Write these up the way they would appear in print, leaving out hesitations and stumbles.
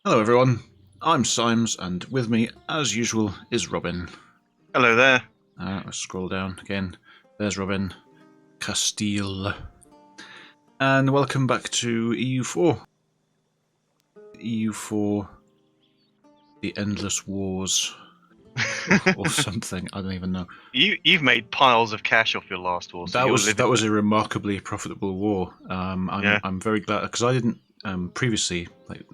Hello everyone, I'm Symes, and with me, as usual, is Robin. Hello there. Let's scroll down again. There's Robin Castile. And welcome back to EU4. EU4, The Endless Wars, or something, I don't even know. You've made piles of cash off your last war, so That was a remarkably profitable war. Yeah. I'm very glad, because I didn't, previously,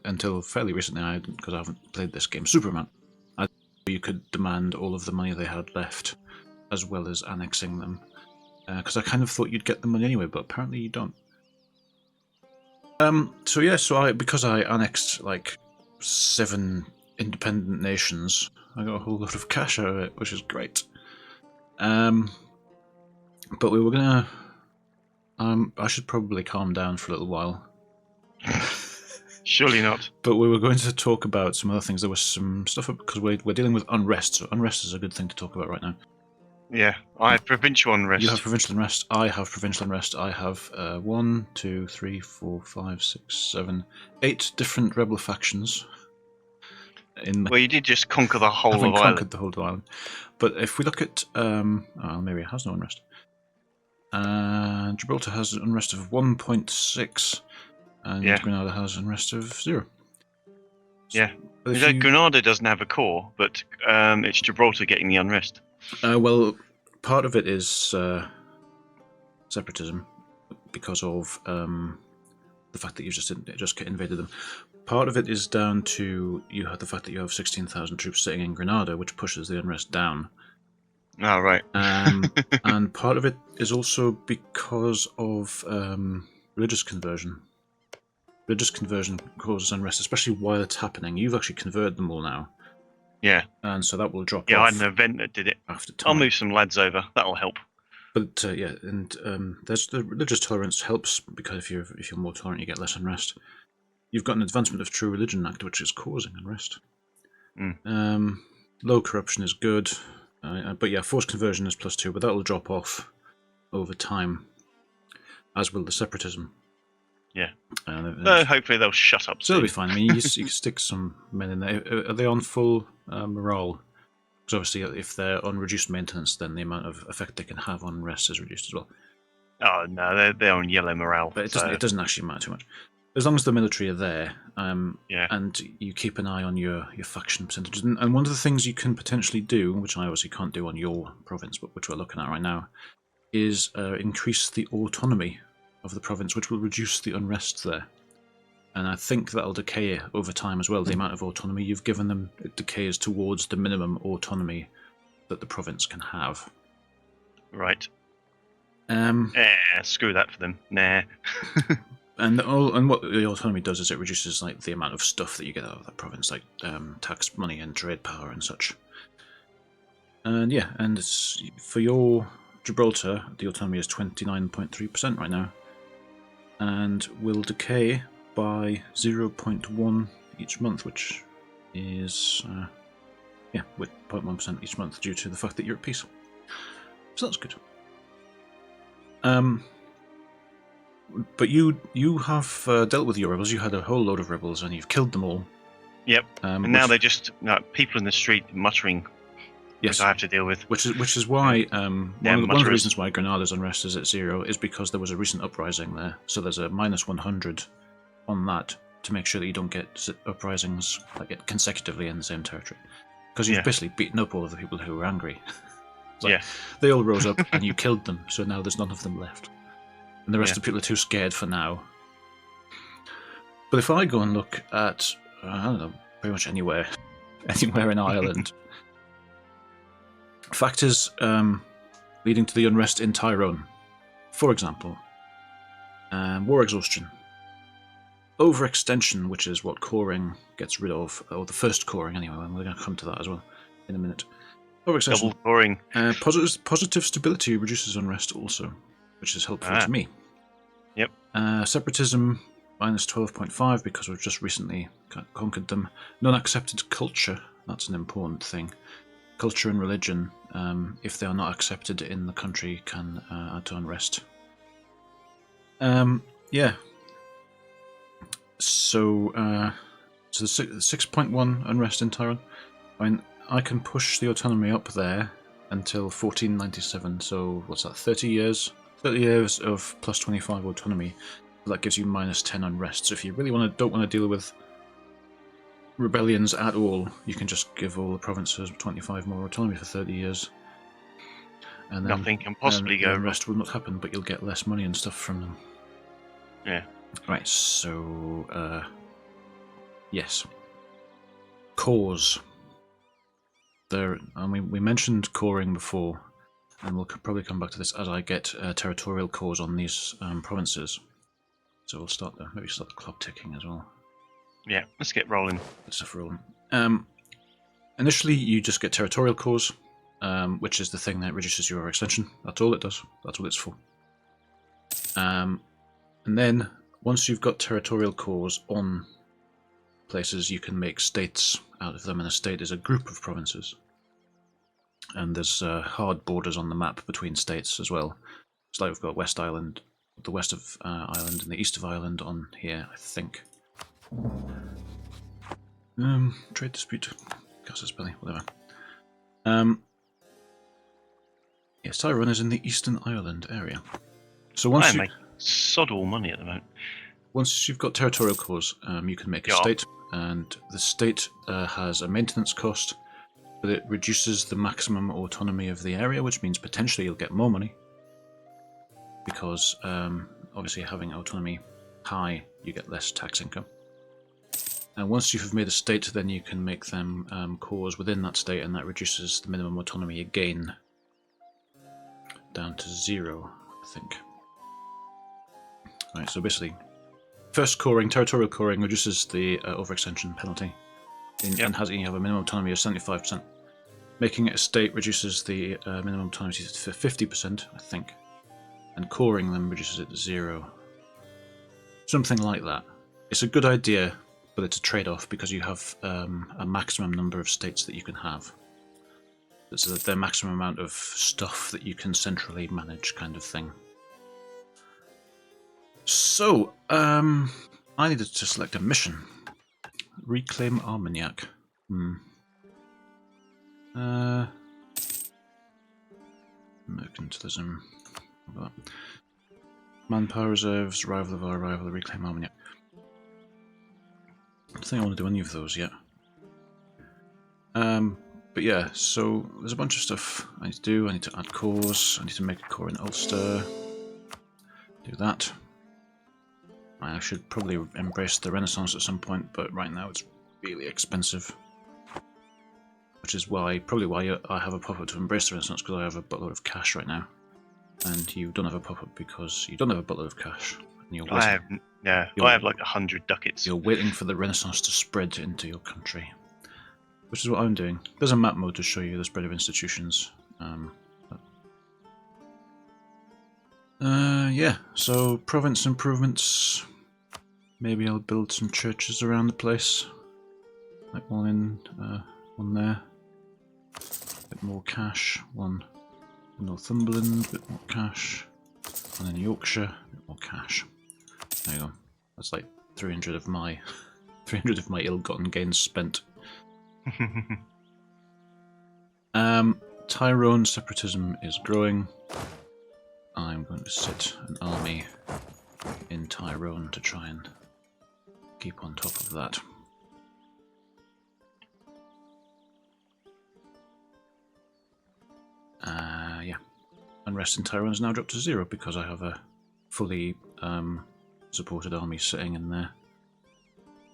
until fairly recently, because I haven't played this game, Superman, I thought you could demand all of the money they had left, as well as annexing them. Because I kind of thought you'd get the money anyway, but apparently you don't. Because I annexed like 7 independent nations, I got a whole lot of cash out of it, which is great. But we were gonna. I should probably calm down for a little while. Surely not. But we were going to talk about some other things. There was some stuff because we're dealing with unrest, so unrest is a good thing to talk about right now. Yeah, I have provincial unrest. You have provincial unrest. I have provincial unrest. I have 1, 2, 3, 4, 5, 6, 7, 8 different rebel factions. Well, you did just conquer the I whole haven't of conquered Ireland. the whole of Ireland. But if we look at, maybe it has no unrest. Gibraltar has an unrest of 1.6, and Yeah. Grenada has an unrest of 0. Yeah. But Grenada doesn't have a core, but it's Gibraltar getting the unrest. well, part of it is separatism because of the fact that you just invaded them. Part of it is down to the fact that you have 16,000 troops sitting in Grenada, which pushes the unrest down. Oh, right. And part of it is also because of religious conversion. Religious conversion causes unrest, especially while it's happening. You've actually converted them all now. Yeah. And so that will drop Yeah, off. I had an event that did it. After time. I'll move some lads over. That'll help. But there's the religious tolerance helps because if you're more tolerant, you get less unrest. You've got an Advancement of True Religion Act, which is causing unrest. Low corruption is good, but yeah, forced conversion is +2, but that will drop off over time, as will the separatism. Yeah. Hopefully they'll shut up. So it'll be fine. I mean, you can stick some men in there. Are they on full morale? Because obviously, if they're on reduced maintenance, then the amount of effect they can have on rest is reduced as well. Oh no, they're on yellow morale. But it doesn't actually matter too much. As long as the military are there, yeah. And you keep an eye on your faction percentages. And one of the things you can potentially do, which I obviously can't do on your province, but which we're looking at right now, is increase the autonomy of the province, which will reduce the unrest there. And I think that'll decay over time as well. The amount of autonomy you've given them, it decays towards the minimum autonomy that the province can have. Right. Screw that for them. Nah. And what the autonomy does is it reduces like the amount of stuff that you get out of that province, like tax money and trade power and such. And yeah, and it's for your Gibraltar, the autonomy is 29.3% right now, and will decay by 0.1 each month, which is with 0.1% each month due to the fact that you're at peace. So that's good. But you have dealt with your rebels. You had a whole load of rebels, and you've killed them all. Yep. And now they're just people in the street muttering. Yes, which I have to deal with. Which is why one of the reasons why Grenada's unrest is at 0 is because there was a recent uprising there. So there's a -100 on that to make sure that you don't get uprisings consecutively in the same territory. Because you've basically beaten up all of the people who were angry. They all rose up and you killed them, so now there's none of them left. And the rest of the people are too scared for now. But if I go and look at, I don't know, pretty much anywhere in Ireland, factors leading to the unrest in Tyrone, for example, war exhaustion, overextension, which is what coring gets rid of, or the first coring anyway, and we're going to come to that as well in a minute. Overextension. Double coring. Positive stability reduces unrest also, which is helpful to me. Yep. Separatism, -12.5 because we've just recently conquered them. Non-accepted culture, that's an important thing. Culture and religion, if they are not accepted in the country, can add to unrest. Yeah. So So the 6.1 unrest in Tyrone. I mean, I can push the autonomy up there until 1497. So what's that? 30 years. 30 years of plus 25 autonomy. That gives you minus 10 unrest. So if you really don't want to deal with rebellions at all, you can just give all the provinces 25 more autonomy for 30 years. And then nothing can possibly go wrong. Unrest will not happen, but you'll get less money and stuff from them. Yeah. Right, so yes. Cores. We mentioned coring before, and we'll probably come back to this as I get territorial cores on these provinces. So we'll start there. Maybe start the clock ticking as well. Yeah, let's get rolling. Let's stuff rolling. Initially, you just get territorial cores, which is the thing that reduces your extension. That's all it does. That's what it's for. And then, once you've got territorial cores on places, you can make states out of them, and a state is a group of provinces. And there's hard borders on the map between states as well. It's like we've got West Island, the west of Ireland, and the east of Ireland on here, I think. Trade dispute, Casus Belli, whatever. Yes, Tyrone is in the Eastern Ireland area. So once I make sod all money at the moment. Once you've got territorial cores, you can make a state, and the state has a maintenance cost, but it reduces the maximum autonomy of the area, which means potentially you'll get more money. Because obviously having autonomy high, you get less tax income. And once you've made a state, then you can make them cores within that state, and that reduces the minimum autonomy again down to 0, I think. Right, so basically, first coring, territorial coring, reduces the overextension penalty, and you have a minimum autonomy of 75%. Making it a state reduces the minimum autonomy to 50%, I think, and coring them reduces it to 0. Something like that. It's a good idea, but it's a trade-off because you have a maximum number of states that you can have. It's the maximum amount of stuff that you can centrally manage, kind of thing. So, I needed to select a mission. Reclaim Armagnac. Mercantilism. Manpower reserves, rival of our rival, reclaim Armagnac. I don't think I want to do any of those yet. But yeah, so there's a bunch of stuff I need to do. I need to add cores. I need to make a core in Ulster. Do that. I should probably embrace the Renaissance at some point, but right now it's really expensive. Which is probably why I have a pop-up to embrace the Renaissance, because I have a buttload of cash right now. And you don't have a pop-up because you don't have a buttload of cash. And I have like 100 ducats. You're waiting for the Renaissance to spread into your country. Which is what I'm doing. There's a map mode to show you the spread of institutions. Yeah, so province improvements. Maybe I'll build some churches around the place. Like one there. A bit more cash. One in Northumberland, a bit more cash. One in Yorkshire, a bit more cash. There you go. That's like 300 of my ill-gotten gains spent. Tyrone separatism is growing. I'm going to sit an army in Tyrone to try and keep on top of that. Yeah. Unrest in Tyrone is now dropped to 0 because I have a fully supported army sitting in there.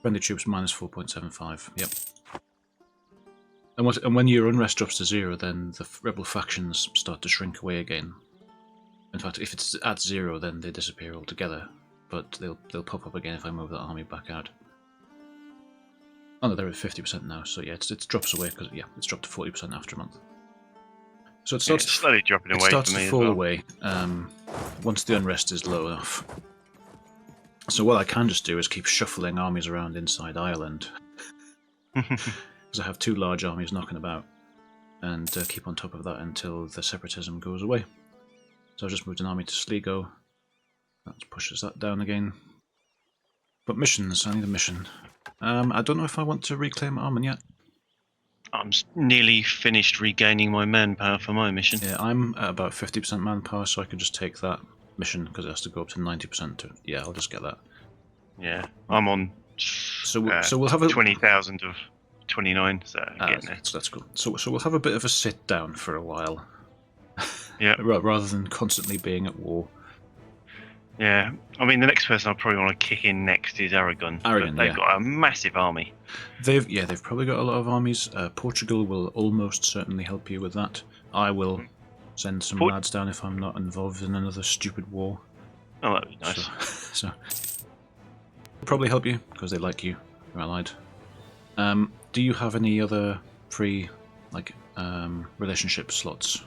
Friendly troops minus 4.75. Yep. And when your unrest drops to 0, then the rebel factions start to shrink away again. In fact, if it's at 0, then they disappear altogether. But they'll pop up again if I move that army back out. Oh no, they're at 50% now. So yeah, it drops away because it's dropped to 40% after a month. So it starts slowly dropping away. It starts to fall away once the unrest is low enough. So what I can just do is keep shuffling armies around inside Ireland. Because I have 2 large armies knocking about, and keep on top of that until the separatism goes away. So I've just moved an army to Sligo. That pushes that down again. But missions, I need a mission. I don't know if I want to reclaim Armen yet. I'm nearly finished regaining my manpower for my mission. Yeah, I'm at about 50% manpower, so I can just take that mission because it has to go up to 90%. Yeah, I'll just get that. Yeah, I'm on. So we'll have a 20,000 of 29. So getting there. That's cool. So we'll have a bit of a sit down for a while. Yeah. Rather than constantly being at war. Yeah, I mean the next person I probably want to kick in next is Aragon. They've got a massive army. They've probably got a lot of armies. Portugal will almost certainly help you with that. I will send some lads down if I'm not involved in another stupid war. Oh, that'd be nice. So they'll probably help you because they like you. You're allied. Do you have any other free relationship slots?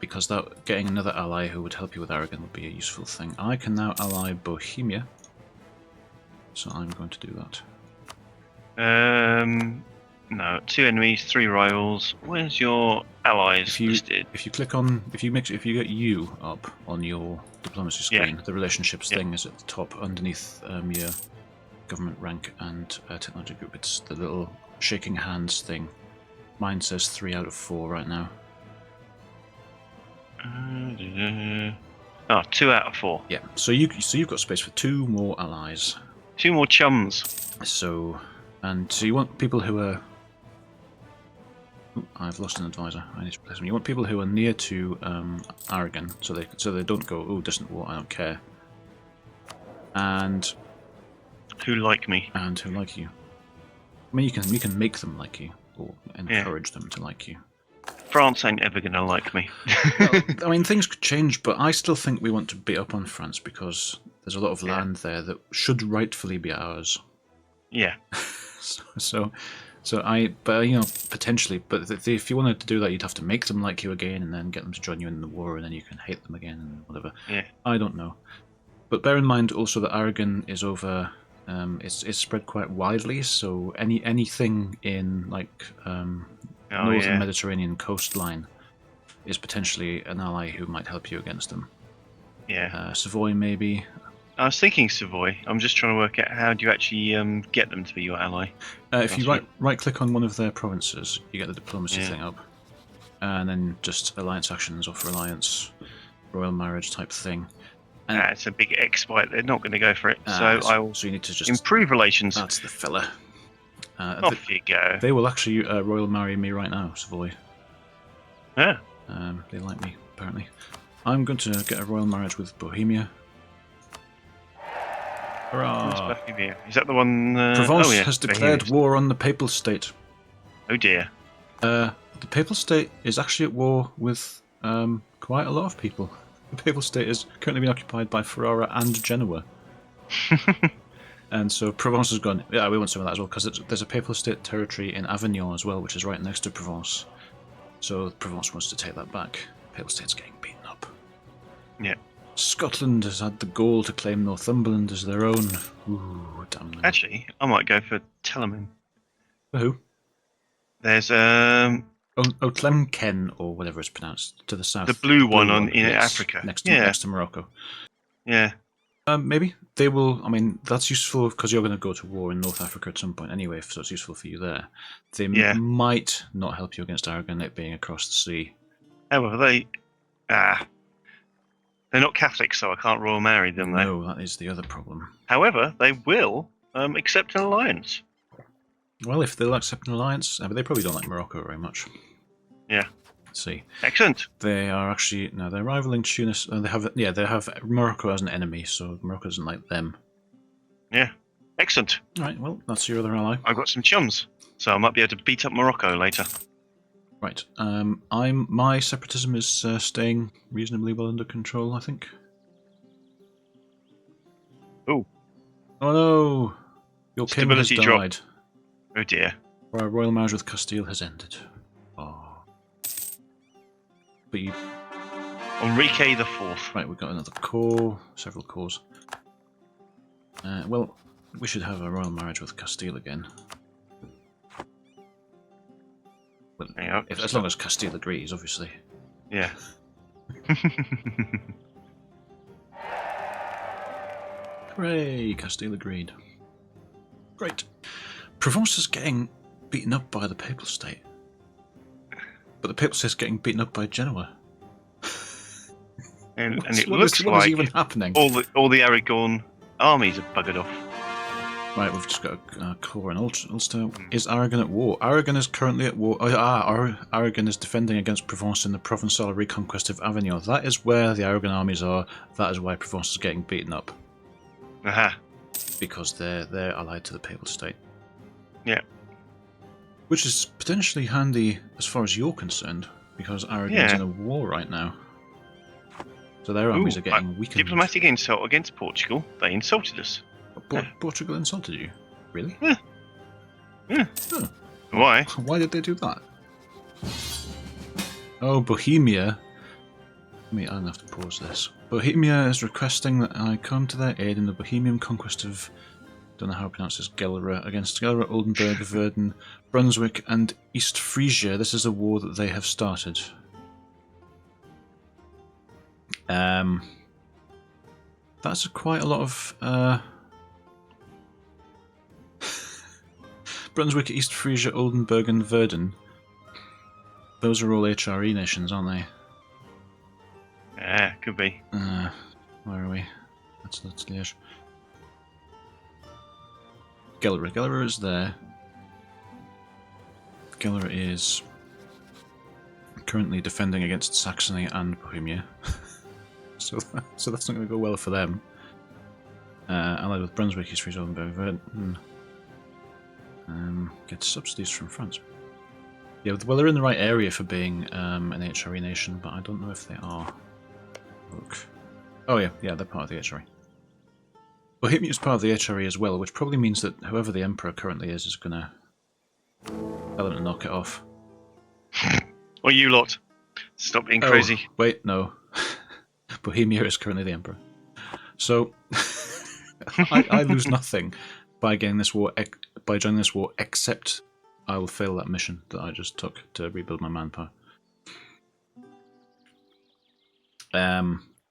Because getting another ally who would help you with Aragon would be a useful thing. I can now ally Bohemia, so I'm going to do that. No, 2 enemies, 3 rivals. Where's your allies listed? If you click on, if you get U up on your diplomacy screen, the relationships thing is at the top underneath your government rank and technology group. It's the little shaking hands thing. Mine says 3 out of 4 right now. 2 out of 4. Yeah, so you've got space for 2 more allies. 2 more chums. So you want people who are... Ooh, I've lost an advisor. I need to replace them. You want people who are near to Aragon, so they don't go, oh, distant war, I don't care. And who like me. And who like you. I mean, you can make them like you, or encourage them to like you. France ain't ever going to like me. Well, I mean, things could change, but I still think we want to beat up on France because there's a lot of land there that should rightfully be ours. Yeah. Potentially, but if you wanted to do that, you'd have to make them like you again, and then get them to join you in the war, and then you can hate them again, and whatever. Yeah. I don't know, but bear in mind also that Aragon is over. It's spread quite widely, so anything in northern Mediterranean coastline is potentially an ally who might help you against them. Yeah. Savoy, maybe. I was thinking Savoy. I'm just trying to work out how do you actually get them to be your ally. If you right-click on one of their provinces, you get the diplomacy thing up. And then just alliance actions, offer alliance, royal marriage type thing. It's a big exploit. They're not going to go for it. So you need to just improve relations. That's the fella. Off you go. They will actually royal marry me right now, Savoy. Yeah. They like me, apparently. I'm going to get a royal marriage with Bohemia. Hurrah! Bohemia? Is that the one? Provence has declared war on the Papal State. Oh dear. The Papal State is actually at war with quite a lot of people. The Papal State is currently being occupied by Ferrara and Genoa. And so Provence has gone, yeah, we want some of that as well, because there's a Papal State territory in Avignon as well, which is right next to Provence. So Provence wants to take that back. Papal State's getting beaten up. Yeah. Scotland has had the gall to claim Northumberland as their own. Ooh, damn them. Actually, I might go for Telemann. For who? There's Tlemcen, or whatever it's pronounced, to the south. The blue one in Africa. Next to Morocco. Yeah. Maybe. They will, I mean, that's useful because you're going to go to war in North Africa at some point anyway, so it's useful for you there. They might not help you against Aragon, it being across the sea. However, they're not Catholics, so I can't royal marry them, though. No, that is the other problem. However, they will accept an alliance. Well, if they'll accept an alliance, but they probably don't like Morocco very much. Yeah. Let's see. Excellent. They are actually they're rivaling Tunis. They have Morocco as an enemy, so Morocco doesn't like them. Yeah. Excellent. All right. Well, that's your other ally. I've got some chums, so I might be able to beat up Morocco later. Right. My separatism is staying reasonably well under control, I think. Oh. Oh no! Your king has died. Dropped. Oh dear. Our royal marriage with Castile has ended. Oh. But you... Enrique the Fourth. Right, we've got another core, several cores. Well, we should have a royal marriage with Castile again. Well, as long as Castile agrees, obviously. Yeah. Hooray! Castile agreed. Great. Provence is getting beaten up by the Papal State. But the Papal State is getting beaten up by Genoa. And it looks like even happening? All the Aragon armies have buggered off. Right, we've just got a core in Ulster. Is Aragon at war? Aragon is currently at war. Aragon is defending against Provence in the Provençal reconquest of Avignon. That is where the Aragon armies are. That is why Provence is getting beaten up. Aha. Because they're allied to the Papal State. Yeah. Which is potentially handy as far as you're concerned, because Aragon's in a war right now. So their armies are getting weakened. Diplomatic insult against Portugal. They insulted us. Portugal insulted you? Really? Yeah. Oh. Why? Why did they do that? Oh, Bohemia. I'm gonna have to pause this. Bohemia is requesting that I come to their aid in the Bohemian conquest of, don't know how to pronounce this, Gelre, against Gelre, Oldenburg, Verden, Brunswick, and East Frisia. This is a war that they have started. That's quite a lot of Brunswick, East Frisia, Oldenburg, and Verden. Those are all HRE nations, aren't they? Yeah, could be. Where are we? That's Liège. Gelre. Gelre is there. Gelre is currently defending against Saxony and Bohemia. so that's not going to go well for them. Allied with Brunswick, East Frisia, Oldenburg, Verden. Get subsidies from France. Yeah, well, they're in the right area for being an HRE nation, but I don't know if they are. Look. Oh yeah, they're part of the HRE. Bohemia is part of the HRE as well, which probably means that whoever the emperor currently is gonna tell them to knock it off. Or you lot. Stop being crazy. Wait, no. Bohemia is currently the emperor. So I lose nothing by getting this war, by joining this war, except I will fail that mission that I just took to rebuild my manpower.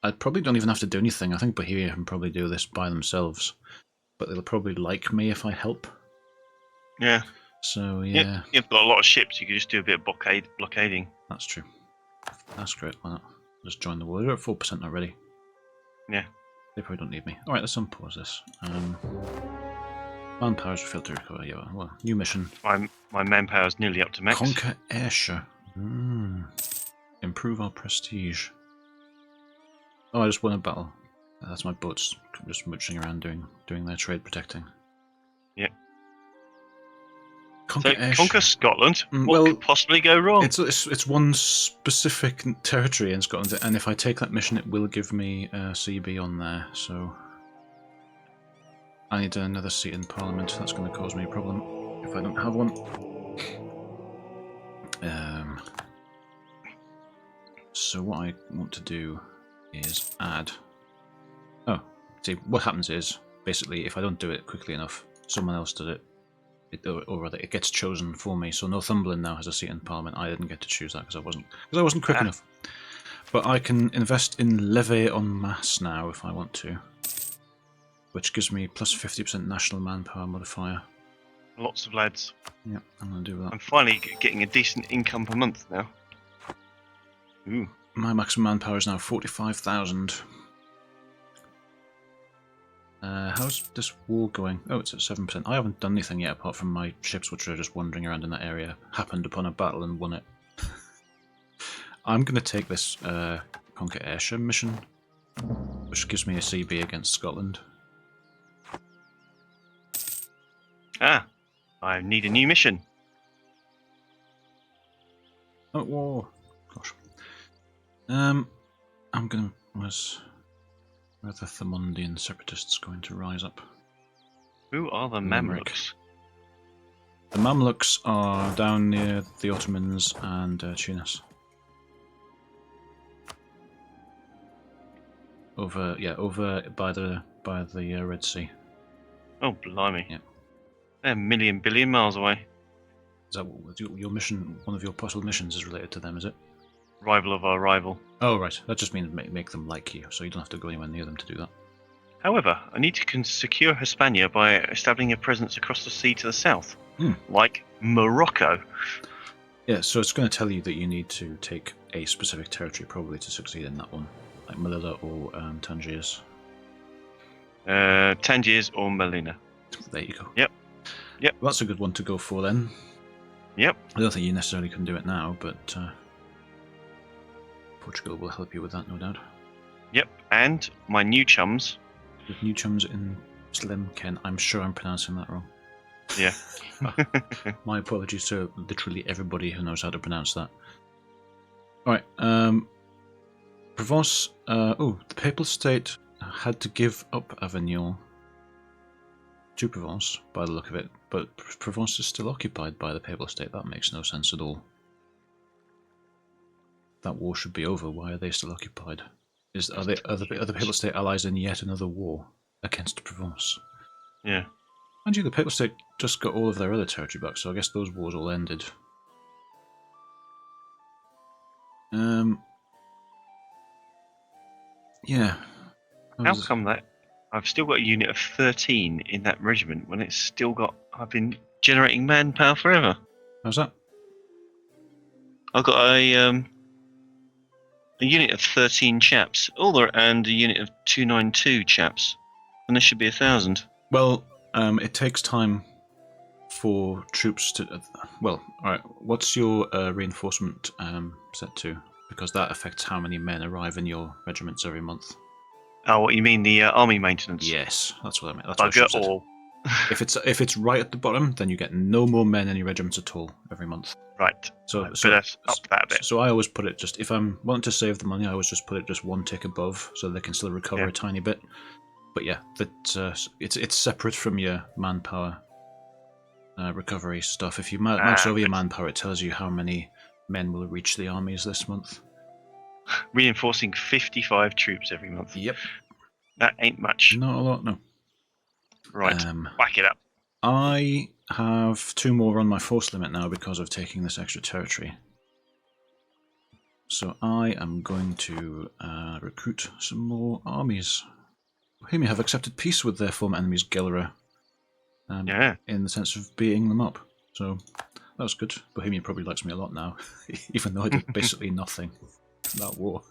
I probably don't even have to do anything. I think Bohemia can probably do this by themselves, but they'll probably like me if I help. Yeah. So yeah. You've got a lot of ships. You could just do a bit of blockading. That's true. That's great. Why not? Just join the war. They're at 4% already. Yeah. They probably don't need me. All right, let's unpause this. Manpower's filter. Yeah. Well, new mission. My manpower's nearly up to max. Conquer Ayrshire. Improve our prestige. Oh, I just won a battle. That's my boats just mooching around doing their trade protecting. Yeah. Conquer Scotland. What could possibly go wrong? It's one specific territory in Scotland, and if I take that mission, it will give me a CB on there. So I need another seat in Parliament. That's going to cause me a problem if I don't have one. So what I want to do is add. Oh, see, what happens is basically if I don't do it quickly enough, someone else does it. Or rather, it gets chosen for me. So Northumberland now has a seat in Parliament. I didn't get to choose that because I wasn't quick enough. But I can invest in levy en masse now if I want to, which gives me plus 50% national manpower modifier. Lots of lads. Yeah, I'm gonna do that. I'm finally getting a decent income per month now. Ooh. My maximum manpower is now 45,000. How's this war going? Oh, it's at 7%. I haven't done anything yet apart from my ships, which are just wandering around in that area. Happened upon a battle and won it. I'm going to take this Conquer Ayrshire mission, which gives me a CB against Scotland. I need a new mission. Oh, whoa. Gosh. I'm going to... Where are the Thermondian separatists going to rise up? Who are the Mamluks? The Mamluks are down near the Ottomans and Tunis. Over by the Red Sea. Oh, blimey! Yeah, they're a million billion miles away. Is that what your mission? One of your possible missions is related to them, is it? Rival of our rival. Oh right, that just means make them like you, so you don't have to go anywhere near them to do that. However, I need to secure Hispania by establishing a presence across the sea to the south, like Morocco. Yeah, so it's going to tell you that you need to take a specific territory probably to succeed in that one, like Melilla or Tangiers. Tangiers or Melina. There you go. Yep. Well, that's a good one to go for then. Yep. I don't think you necessarily can do it now, but Portugal will help you with that, no doubt. Yep, and my new chums. With new chums in Slemken. I'm sure I'm pronouncing that wrong. Yeah. My apologies to literally everybody who knows how to pronounce that. Alright, Provence. The Papal State had to give up Avignon to Provence, by the look of it, but Provence is still occupied by the Papal State. That makes no sense at all. That war should be over. Why are they still occupied? Are the Papal State allies in yet another war against Provence? Yeah. Mind you, the Papal State just got all of their other territory back, so I guess those wars all ended. Yeah. How come that I've still got a unit of 13 in that regiment when it's still got... I've been generating manpower forever. How's that? I've got a unit of 13 chaps, and a unit of 292 chaps, and there should be 1,000. Well, it takes time for troops to... well, alright, what's your reinforcement set to? Because that affects how many men arrive in your regiments every month. Oh, what you mean, the army maintenance? Yes, that's what I meant. That's I get all. If it's right at the bottom, then you get no more men in your regiments at all every month. Right. So up that a bit. So I always put it just, if I'm wanting to save the money, I always just put it just one tick above, so they can still recover a tiny bit. But yeah, that it's separate from your manpower recovery stuff. If you mouse over your manpower, it tells you how many men will reach the armies this month. Reinforcing 55 troops every month. Yep. That ain't much. Not a lot, no. Right, whack it up. I have 2 more on my force limit now because of taking this extra territory. So I am going to recruit some more armies. Bohemia have accepted peace with their former enemies, Gelera. In the sense of beating them up. So that was good. Bohemia probably likes me a lot now, even though I did basically nothing in that war.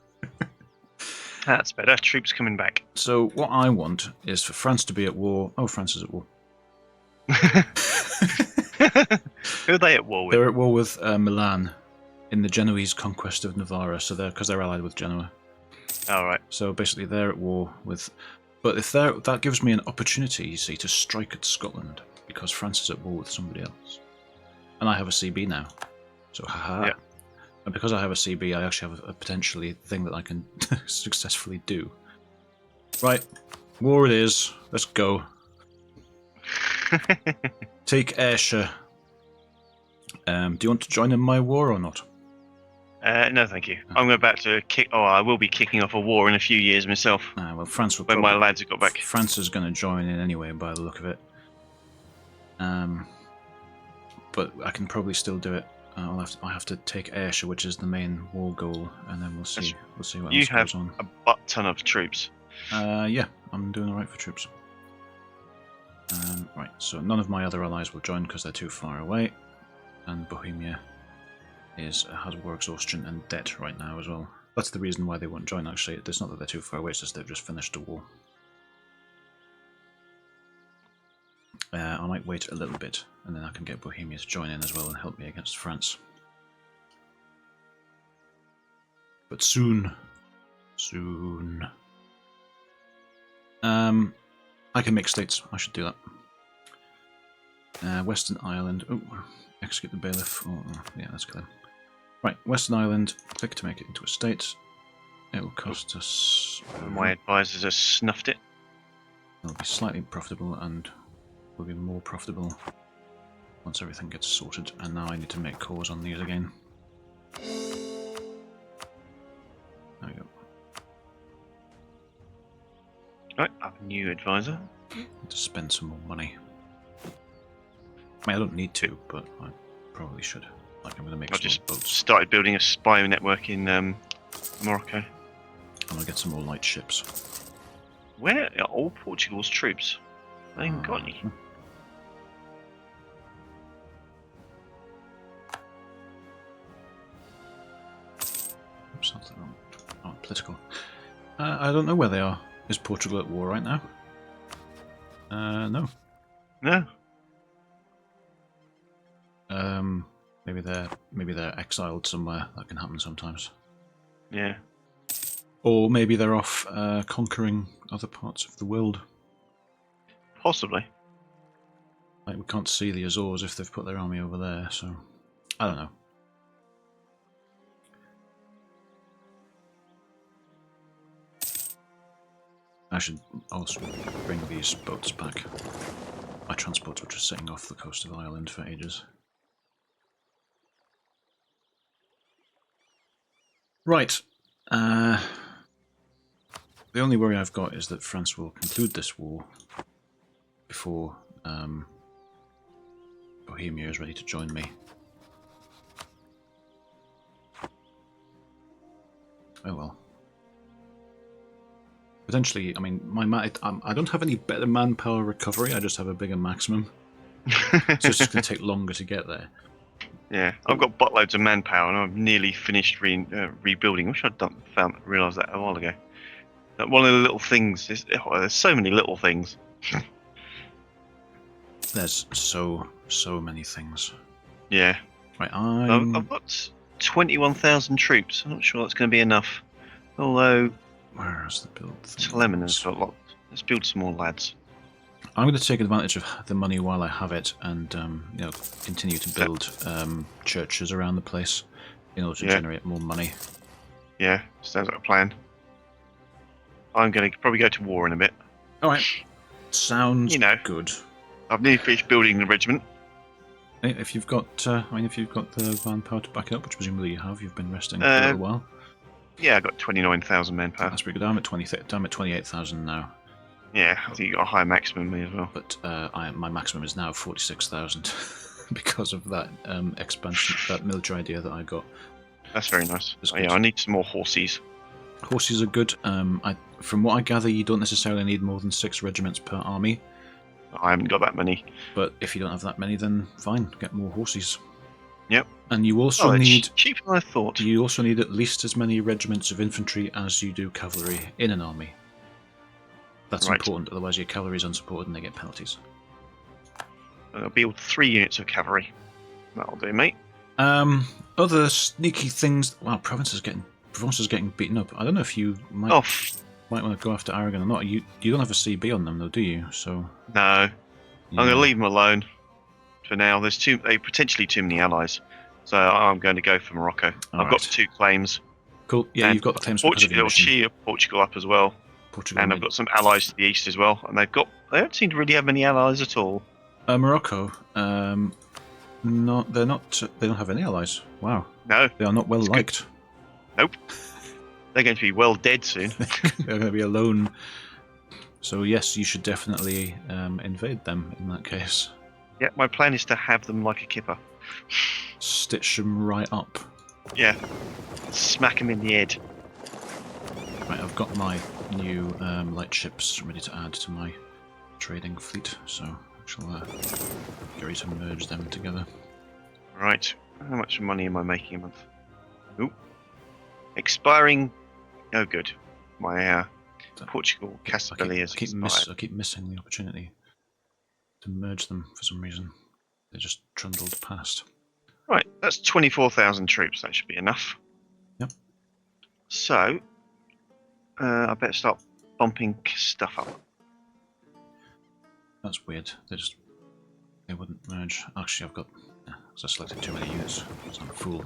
That's better. Troops coming back. So what I want is for France to be at war. Oh, France is at war. Who are they at war with? They're at war with Milan in the Genoese conquest of Navarra. So because they're allied with Genoa. All right. So basically, they're at war with. But if that gives me an opportunity, you see, to strike at Scotland because France is at war with somebody else, and I have a CB now. So haha. Yeah. And because I have a CB, I actually have a potentially thing that I can successfully do. Right, war it is. Let's go. Take Ayrshire. Do you want to join in my war or not? No, thank you. I'm about to kick. Oh, I will be kicking off a war in a few years myself. Well, France will. When my lads have got back. France is going to join in anyway, by the look of it. But I can probably still do it. I have to take Ayrshire, which is the main war goal, and then we'll see. We'll see what else goes on. You have a butt ton of troops. Yeah, I'm doing all right for troops. Right, so none of my other allies will join because they're too far away, and Bohemia has war exhaustion and debt right now as well. That's the reason why they won't join. Actually, it's not that they're too far away; it's just they've just finished a war. I might wait a little bit, and then I can get Bohemia to join in as well and help me against France. But soon. I can make states. I should do that. Western Ireland. Oh, execute the bailiff. Oh, yeah, that's clear. Right, Western Ireland. Click to make it into a state. It will cost us. My advisors have snuffed it. It'll be slightly profitable and will be more profitable once everything gets sorted. And now I need to make cores on these again. There we go. Right, I have a new advisor. Need to spend some more money. I mean, I don't need to, but I probably should. Like, I'm going to make some more boats. Started building a spy network in Morocco. I'm going to get some more light ships. Where are all Portugal's troops? I ain't got any. Something wrong. Oh, political. I don't know where they are. Is Portugal at war right now? No. No. Maybe they're exiled somewhere. That can happen sometimes. Yeah. Or maybe they're off conquering other parts of the world. Possibly. Like, we can't see the Azores if they've put their army over there, so I don't know. I should also bring these boats back. My transports were just sitting off the coast of Ireland for ages. Right. The only worry I've got is that France will conclude this war before Bohemia is ready to join me. Oh well. Potentially, I mean, I don't have any better manpower recovery, I just have a bigger maximum. So it's just going to take longer to get there. Yeah, I've got buttloads of manpower and I've nearly finished rebuilding. I wish I'd realised that a while ago. That one of the little things is there's so many little things. There's so many things. Yeah. Right, I've got 21,000 troops. I'm not sure that's going to be enough. Although, where's the build? Teleman's got a lot. Let's build some more lads. I'm going to take advantage of the money while I have it, and continue to build churches around the place in order to generate more money. Yeah, sounds like a plan. I'm going to probably go to war in a bit. All right, sounds good. I've nearly finished building the regiment. If you've got, if you've got the manpower to back it up, which presumably you have, you've been resting for a little while. Yeah, I got 29,000 manpower. That's pretty good. I'm at 28,000 now. Yeah, I think you got a higher maximum than me as well. But my maximum is now 46,000 because of that expansion, that military idea that I got. That's very nice. Yeah, I need some more horses. Horses are good. From what I gather, you don't necessarily need more than 6 regiments per army. I haven't got that many. But if you don't have that many, then fine, get more horses. Yep. And you also need cheaper than I thought. You also need at least as many regiments of infantry as you do cavalry in an army. That's important, otherwise your cavalry is unsupported and they get penalties. I'll build 3 units of cavalry. That'll do, mate. Other sneaky things. Wow, Provence is getting beaten up. I don't know if you might want to go after Aragon or not. You don't have a CB on them though, do you? So no, I'm going to leave them alone for now. There's potentially too many allies, so I'm going to go for Morocco. I've got 2 claims. Cool. Yeah, you've got the claims. Portugal, cheer Portugal up as well. And I've got some allies to the east as well, and they don't seem to really have many allies at all. Morocco, no, they don't have any allies. Wow. No. They are not well liked. Nope. They're going to be well dead soon. They're going to be alone. So yes, you should definitely invade them in that case. Yeah, my plan is to have them like a kipper. Stitch them right up. Yeah. Smack them in the head. Right, I've got my new light ships ready to add to my trading fleet, so I shall get ready to merge them together. Right, how much money am I making a month? Ooh. Expiring. Oh, good. My Portugal Casablanca is expired. I keep missing the opportunity to merge them for some reason. They just trundled past. Right, that's 24,000 troops. That should be enough. Yep. So, I better start bumping stuff up. That's weird. They wouldn't merge. Actually, I selected too many units. Because I'm a fool.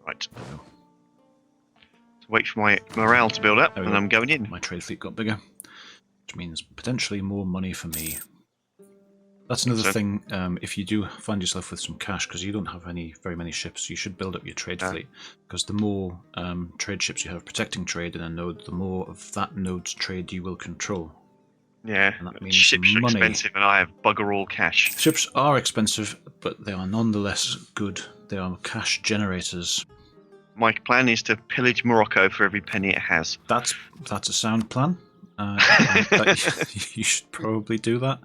Right. So wait for my morale to build up, and I'm going in. My trade fleet got bigger, which means potentially more money for me. That's another thing. If you do find yourself with some cash, because you don't have very many ships, you should build up your trade fleet. Because the more trade ships you have protecting trade in a node, the more of that node's trade you will control. Yeah, and that means ships are expensive, and I have bugger all cash. Ships are expensive, but they are nonetheless good. They are cash generators. My plan is to pillage Morocco for every penny it has. That's a sound plan. You should probably do that.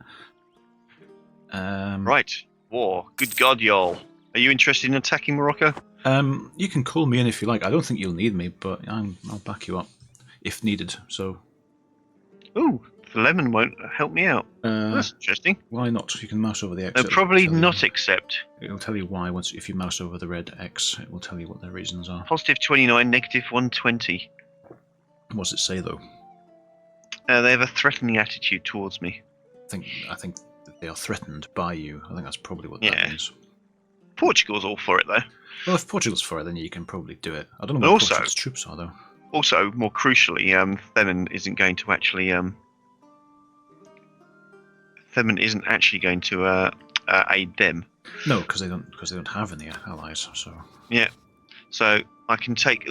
Right, war. Good God, y'all. Are you interested in attacking Morocco? You can call me in if you like. I don't think you'll need me, but I'll back you up if needed. So. Ooh, the lemon won't help me out. That's interesting. Why not? You can mouse over the X. They'll probably not accept. It'll tell you why if you mouse over the red X. It will tell you what their reasons are. Positive 29, negative 120. What does it say though? They have a threatening attitude towards me. I think they are threatened by you. I think that's probably what that means. Portugal's all for it though. Well, if Portugal's for it, then you can probably do it. I don't know what Portugal's troops are though. Also, more crucially, Themen isn't going to actually. Themen isn't actually going to aid them. No, because they don't have any allies. So. Yeah. So I can take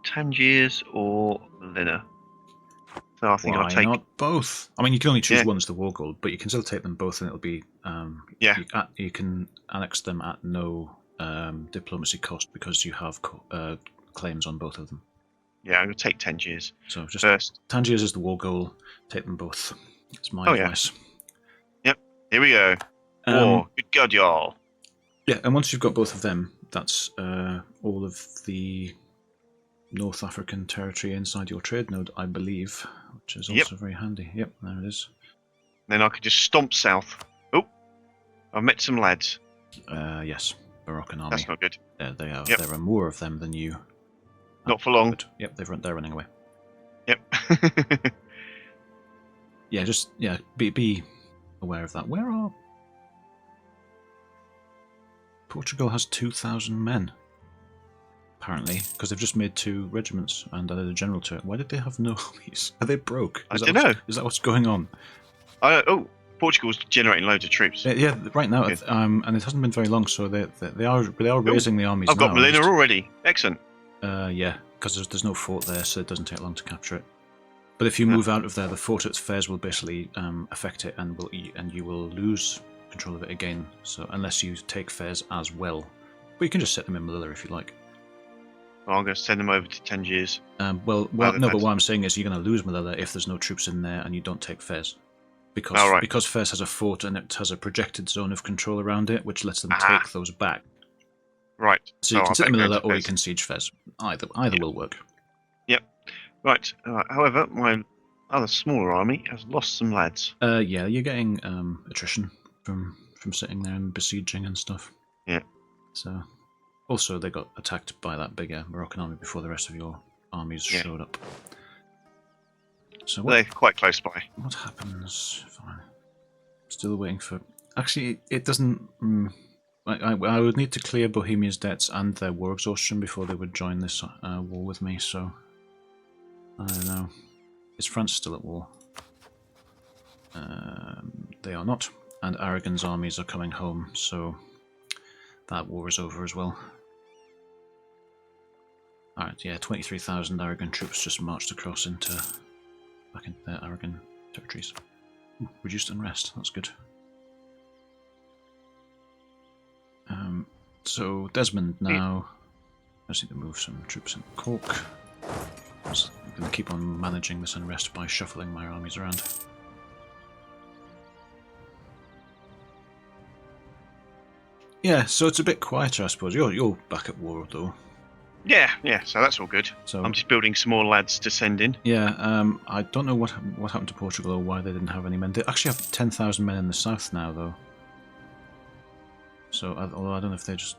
Tangiers or Lina. So I think I'll take. Why not both? I mean, you can only choose one as the war goal, but you can still take them both, and it'll be. You can annex them at no diplomacy cost because you have claims on both of them. Yeah, I'm going to take Tangiers. So just first. Tangiers is the war goal. Take them both. It's my advice. Yep. Here we go. War. Good God, y'all. Yeah, and once you've got both of them, that's all of the North African territory inside your trade node, I believe, which is also very handy. Yep, there it is. Then I can just stomp south. Oh, I've met some lads. Yes, Moroccan army. That's not good. There are more of them than you. Not for long. But, yep, they're running away. Yep. Be aware of that. Where are Portugal has 2,000 men. Apparently, because they've just made 2 regiments and added a general to it. Why did they have no armies? Are they broke? I don't know. Is that what's going on? Portugal's generating loads of troops. Yeah, right now, and it hasn't been very long, so they are raising the armies. I've got Melina already. Excellent. Yeah, because there's no fort there, so it doesn't take long to capture it. But if you move out of there, the fort at Fez will basically affect it, and you will lose control of it again. So unless you take Fez as well, but you can just set them in Melilla if you like. Well, I'm going to send them over to Tangiers. No, but what I'm saying is you're going to lose Melilla if there's no troops in there and you don't take Fez. Because Fez has a fort and it has a projected zone of control around it, which lets them take those back. Right. So you can set Melilla or you can siege Fez. Either will work. Yep. Right. However, my other smaller army has lost some lads. Yeah, you're getting attrition from sitting there and besieging and stuff. Yeah. So, also they got attacked by that bigger Moroccan army before the rest of your armies showed up. So they're quite close by. What happens if I'm still waiting for? Actually, it doesn't. I would need to clear Bohemia's debts and their war exhaustion before they would join this war with me. So I don't know. Is France still at war? They are not, and Aragon's armies are coming home. So that war is over as well. Alright, yeah, 23,000 Aragon troops just marched across back into their Aragon territories. Ooh, reduced unrest, that's good. So Desmond now. I just need to move some troops in Cork. I'm going to keep on managing this unrest by shuffling my armies around. Yeah, so it's a bit quieter, I suppose. You're back at war though. Yeah, so that's all good. So I'm just building some more lads to send in. Yeah, I don't know what happened to Portugal or why they didn't have any men. They actually have 10,000 men in the south now, though. So, although I don't know if they just,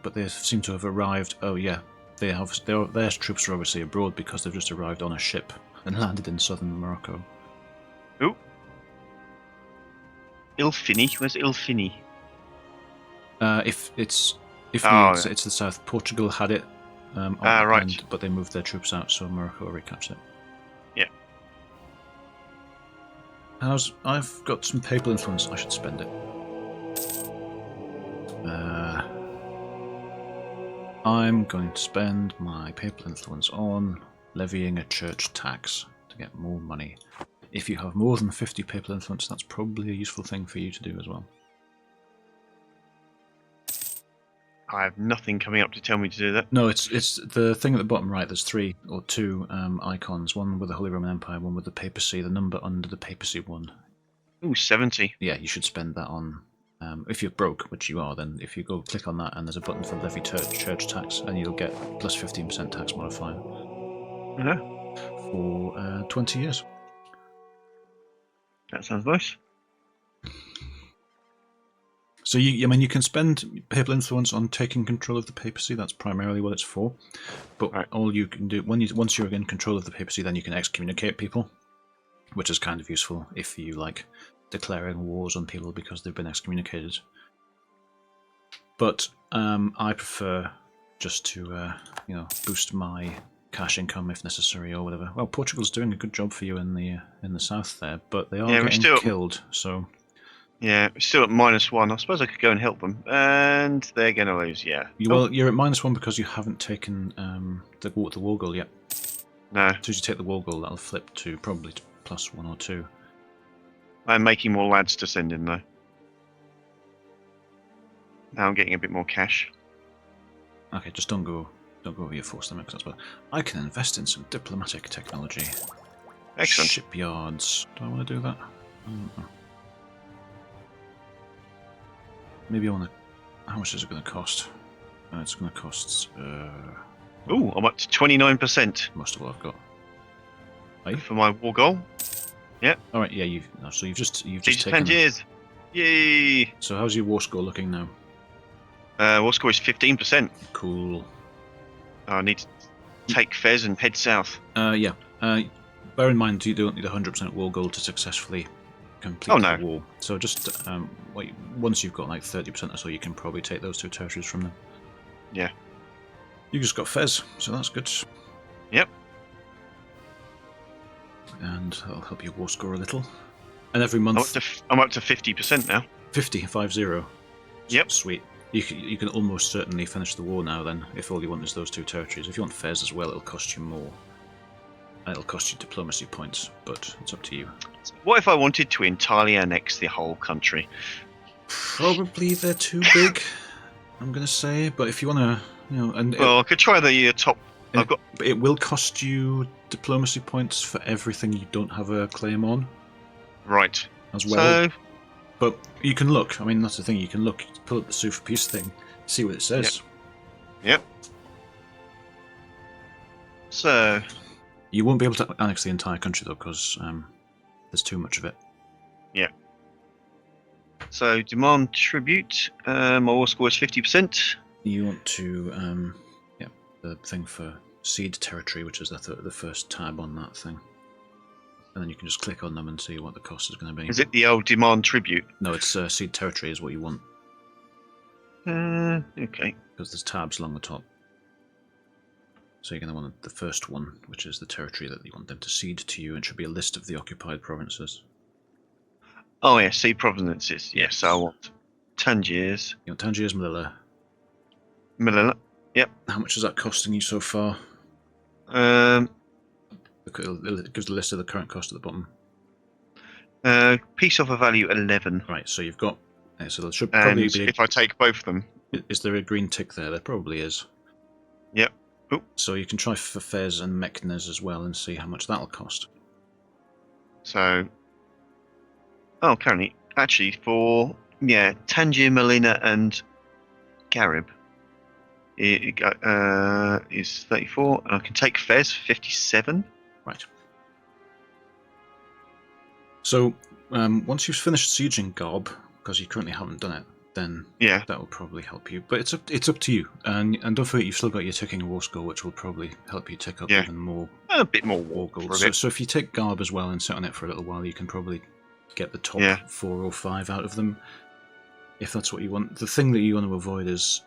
but they seem to have arrived. Oh yeah, their troops are obviously abroad because they've just arrived on a ship and landed in southern Morocco. Ooh. Ilfini? Where's Ilfini? It's the south. Portugal had it. Right. But they moved their troops out, so Morocco recaptured it. Yeah. I've got some papal influence. I should spend it. I'm going to spend my papal influence on levying a church tax to get more money. If you have more than 50 papal influence, that's probably a useful thing for you to do as well. I have nothing coming up to tell me to do that. No, it's the thing at the bottom right. There's three or two icons. One with the Holy Roman Empire, one with the papacy. The number under the papacy one. Ooh, 70. Yeah, you should spend that on. If you're broke, which you are, then if you go click on that and there's a button for levy church tax, and you'll get plus 15% tax modifier Uh-huh. for 20 years. That sounds nice. So you can spend papal influence on taking control of the papacy. That's primarily what it's for. But Right. all you can do once you're in control of the papacy, then you can excommunicate people, which is kind of useful if you like declaring wars on people because they've been excommunicated. But I prefer just to boost my cash income if necessary or whatever. Well, Portugal's doing a good job for you in the south there, but they are getting killed. So. Yeah, we're still at -1. I suppose I could go and help them, and they're going to lose. Yeah. Well, you're at -1 because you haven't taken the war goal yet. No. As soon as you take the war goal, that'll flip to probably +1 or 2. I'm making more lads to send in though. Now I'm getting a bit more cash. Okay, just don't go over your force limit, because that's bad. I can invest in some diplomatic technology. Excellent. Shipyards. Do I want to do that? Maybe I want to. How much is it going to cost? It's going to cost. Ooh, I'm up to 29%. Most of what I've got. For my war goal. Yeah. All right. Yeah. So you've just Taken taken. Tangiers. Yay! So how's your war score looking now? War score is 15%. Cool. I need to take Fez and head south. Yeah. Bear in mind, you don't need 100% war goal to successfully complete the war. So just once you've got like 30% or so, you can probably take those 2 territories from them. Yeah. You just got Fez, so that's good. Yep. And that'll help your war score a little. And every month... I'm up to 50% now. 50. Yep. Sweet. You can almost certainly finish the war now then, if all you want is those 2 territories. If you want Fez as well, it'll cost you more. It'll cost you diplomacy points, but it's up to you. What if I wanted to entirely annex the whole country? Probably they're too big, I'm going to say. But if you want to, Well, I could try the top. It will cost you diplomacy points for everything you don't have a claim on. Right. As well. But you can look. I mean, that's the thing. You can look, pull up the Sue for Peace thing, see what it says. Yep. So. You won't be able to annex the entire country though, because there's too much of it. Yeah. So demand tribute. My war score is 50%. You want to, the thing for seed territory, which is the first tab on that thing, and then you can just click on them and see what the cost is going to be. Is it the old demand tribute? No, it's seed territory is what you want. Okay. Because there's tabs along the top. So you're going to want the first one, which is the territory that you want them to cede to you, and it should be a list of the occupied provinces. Oh yeah, sea provinces. Yes, I want Tangiers. You want Tangiers, Melilla. Yep. How much is that costing you so far? It gives the list of the current cost at the bottom. Peace offer value 11. Right, so you've got. So there should probably be. If I take both of them, is there a green tick there? There probably is. Yep. Ooh. So you can try for Fez and Meknes as well and see how much that'll cost. So. Oh, currently, actually, for Tangier, Melina, and Garib. Is 34, and I can take Fez 57. Right. So once you've finished sieging Garb, because you currently haven't done it, then that will probably help you. But it's up to you, and don't forget you've still got your ticking war score, which will probably help you tick up even more. A bit more war gold. So if you take Garb as well and sit on it for a little while, you can probably get the top 4 or 5 out of them, if that's what you want. The thing that you want to avoid is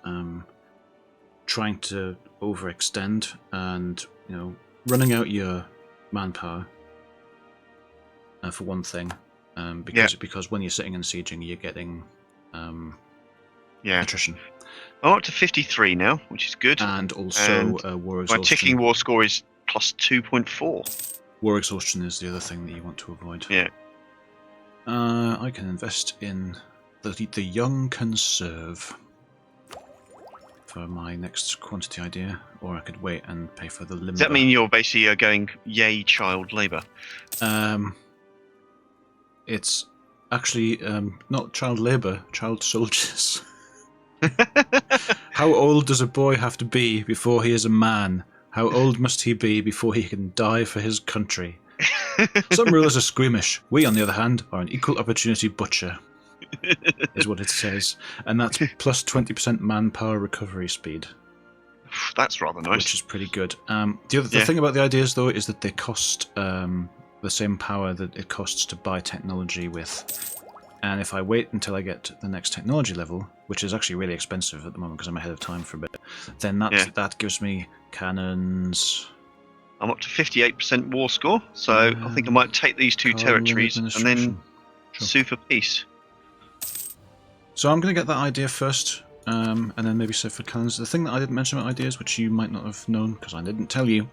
trying to overextend and running out your manpower for one thing, because when you're sitting and sieging, you're getting attrition. I'm up to 53 now, which is good. And also war exhaustion. My ticking war score is plus 2.4. War exhaustion is the other thing that you want to avoid. Yeah. I can invest in the young can serve. for my next quantity idea, or I could wait and pay for the limber. Does that mean you're basically going yay child labour? It's actually not child labour, child soldiers. How old does a boy have to be before he is a man? How old must he be before he can die for his country? Some rulers are squeamish. We, on the other hand, are an equal opportunity butcher, is what it says. And that's plus 20% manpower recovery speed. That's rather nice. Which is pretty good. The thing about the ideas, though, is that they cost the same power that it costs to buy technology with. And if I wait until I get the next technology level, which is actually really expensive at the moment because I'm ahead of time for a bit, then that gives me cannons. I'm up to 58% war score, so I think I might take these two territories and then sue for peace. So I'm going to get that idea first, and then maybe save for cannons. The thing that I didn't mention about ideas, which you might not have known because I didn't tell you,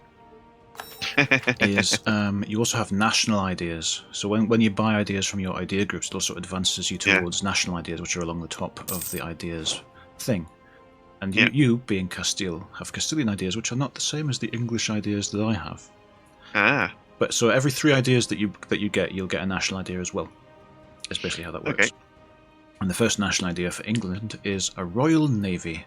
is you also have national ideas. So when you buy ideas from your idea groups, it also advances you towards national ideas, which are along the top of the ideas thing. And you, being Castile, have Castilian ideas, which are not the same as the English ideas that I have. Ah. But so every 3 ideas that you get, you'll get a national idea as well. That's basically how that works. Okay. And the first national idea for England is a Royal Navy,